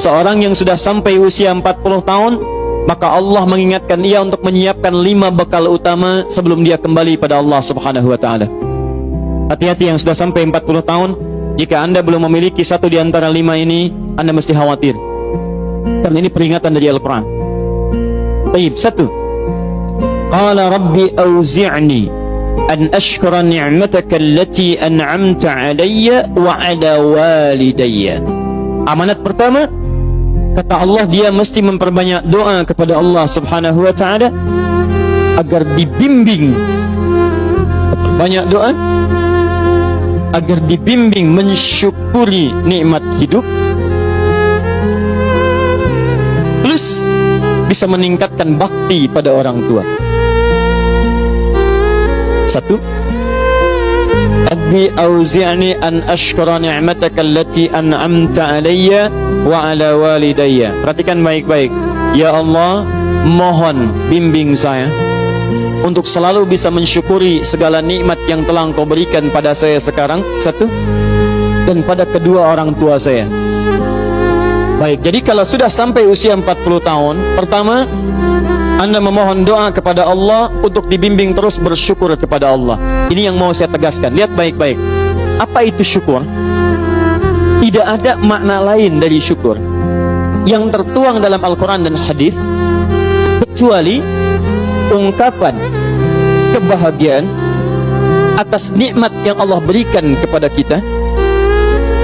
seorang yang sudah sampai usia 40 tahun, maka Allah mengingatkan ia untuk menyiapkan 5 bekal utama sebelum dia kembali pada Allah Subhanahu wa ta'ala. Hati-hati yang sudah sampai 40 tahun, jika Anda belum memiliki satu di antara 5 ini, Anda mesti khawatir, karena ini peringatan dari Al-Quran. Baik, 1. Qala rabbi auzi'ni an ashkura ni'mataka allati an'amta alayya wa ala walidayya. Amanat pertama, kata Allah, dia mesti memperbanyak doa kepada Allah Subhanahu wa ta'ala agar dibimbing, banyak doa agar dibimbing mensyukuri nikmat hidup, plus bisa meningkatkan bakti pada orang tua. 1. Rabbi auzi'ni an ashkura ni'mataka allati an'amta alayya wa ala walidayya. Perhatikan baik-baik. Ya Allah, mohon bimbing saya untuk selalu bisa mensyukuri segala nikmat yang telah Engkau berikan pada saya sekarang, 1, dan pada kedua orang tua saya. Baik, jadi kalau sudah sampai usia 40 tahun, pertama, Anda memohon doa kepada Allah untuk dibimbing terus bersyukur kepada Allah. Ini yang mau saya tegaskan. Lihat baik-baik. Apa itu syukur? Tidak ada makna lain dari syukur yang tertuang dalam Al-Quran dan hadis kecuali ungkapan kebahagiaan atas nikmat yang Allah berikan kepada kita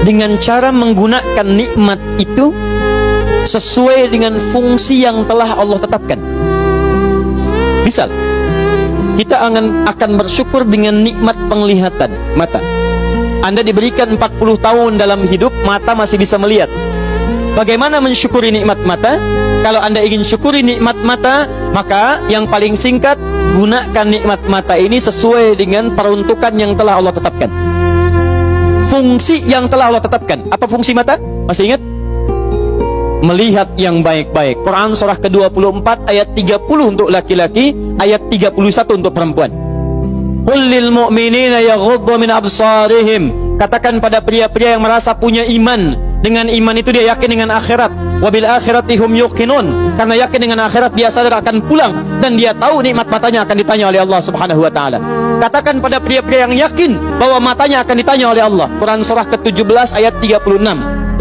dengan cara menggunakan nikmat itu sesuai dengan fungsi yang telah Allah tetapkan. Misal, kita akan bersyukur dengan nikmat penglihatan mata. Anda diberikan 40 tahun dalam hidup, mata masih bisa melihat. Bagaimana mensyukuri nikmat mata? Kalau Anda ingin syukuri nikmat mata, maka yang paling singkat, gunakan nikmat mata ini sesuai dengan peruntukan yang telah Allah tetapkan. Fungsi yang telah Allah tetapkan. Apa fungsi mata? Masih ingat? Melihat yang baik-baik. Quran surah ke-24 ayat 30 untuk laki-laki, ayat 31 untuk perempuan. Qul lil mu'minina yaghuddu min absarihim. Katakan pada pria-pria yang merasa punya iman. Dengan iman itu dia yakin dengan akhirat. Wabil akhirati hum yuqinun. Karena yakin dengan akhirat dia sadar akan pulang dan dia tahu nikmat matanya akan ditanya oleh Allah Subhanahu wa taala. Katakan pada pria-pria yang yakin bahwa matanya akan ditanya oleh Allah. Quran surah ke-17 ayat 36.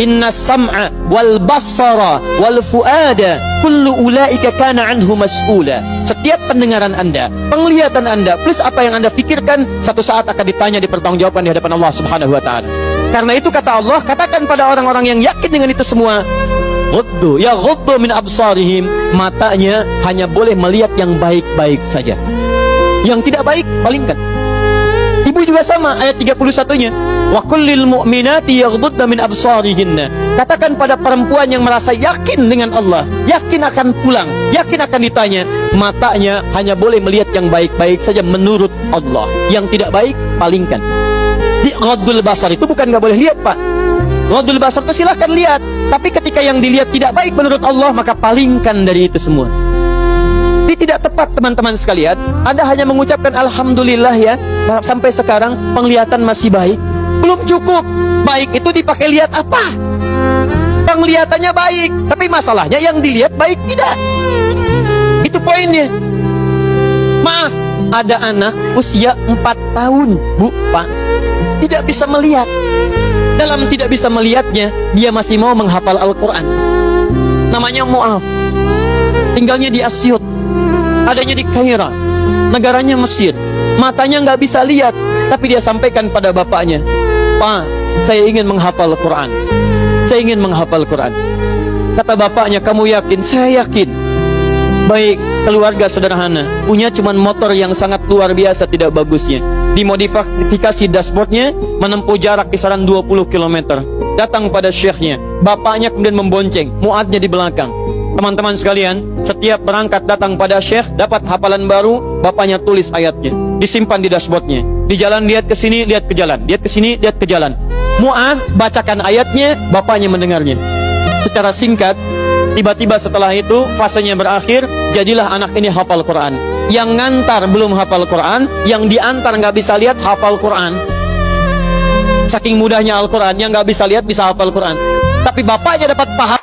Inna sam'a wal basara wal fuada kullu ulaika kana anhu mas'ula. Setiap pendengaran Anda, penglihatan Anda, plus apa yang Anda fikirkan, satu saat akan ditanya, dipertanggungjawabkan di hadapan Allah Subhanahu wa taala. Karena itu kata Allah, katakan pada orang-orang yang yakin dengan itu semua, ghuddu min absarihim, matanya hanya boleh melihat yang baik-baik saja. Yang tidak baik, palingkan. Ibu juga sama, ayat 31-nya. Wa kullil mu'minati yaghdudna min absarihinna. Katakan pada perempuan yang merasa yakin dengan Allah, yakin akan pulang, yakin akan ditanya, matanya hanya boleh melihat yang baik-baik saja menurut Allah. Yang tidak baik, palingkan. Di ghaddul basar itu bukan nggak boleh lihat, Pak. Ghaddul basar itu silahkan lihat, tapi ketika yang dilihat tidak baik menurut Allah, maka palingkan dari itu semua. Ini tidak tepat, teman-teman sekalian. Anda hanya mengucapkan alhamdulillah ya, sampai sekarang penglihatan masih baik. Belum cukup. Baik itu dipakai lihat apa? Penglihatannya baik, tapi masalahnya yang dilihat baik tidak. Itu poinnya. Maaf, ada anak usia 4 tahun, Bu, Pak, tidak bisa melihat. Dalam tidak bisa melihatnya, dia masih mau menghafal Al-Quran. Namanya Mu'af. Tinggalnya di Asyut, adanya di Kaira, negaranya Mesir. Matanya nggak bisa lihat, tapi dia sampaikan pada bapaknya, Pak, saya ingin menghafal Quran. Saya ingin menghafal Quran. Kata bapaknya, kamu yakin? Saya yakin. Baik, keluarga sederhana, punya cuman motor yang sangat luar biasa tidak bagusnya. Dimodifikasi dashboardnya, menempuh jarak kisaran 20 km. Datang pada syekhnya, bapaknya kemudian membonceng, muadnya di belakang. Teman-teman sekalian, setiap berangkat datang pada syekh, dapat hafalan baru, bapaknya tulis ayatnya, disimpan di dashboardnya. Di jalan lihat ke sini, lihat ke jalan, lihat ke sini, lihat ke jalan. Mu'adz bacakan ayatnya, bapaknya mendengarnya. Secara singkat, tiba-tiba setelah itu fasenya berakhir, jadilah anak ini hafal Quran. Yang ngantar belum hafal Quran, yang diantar nggak bisa lihat hafal Quran. Saking mudahnya Al-Quran, yang nggak bisa lihat bisa hafal Quran. Tapi bapaknya dapat paham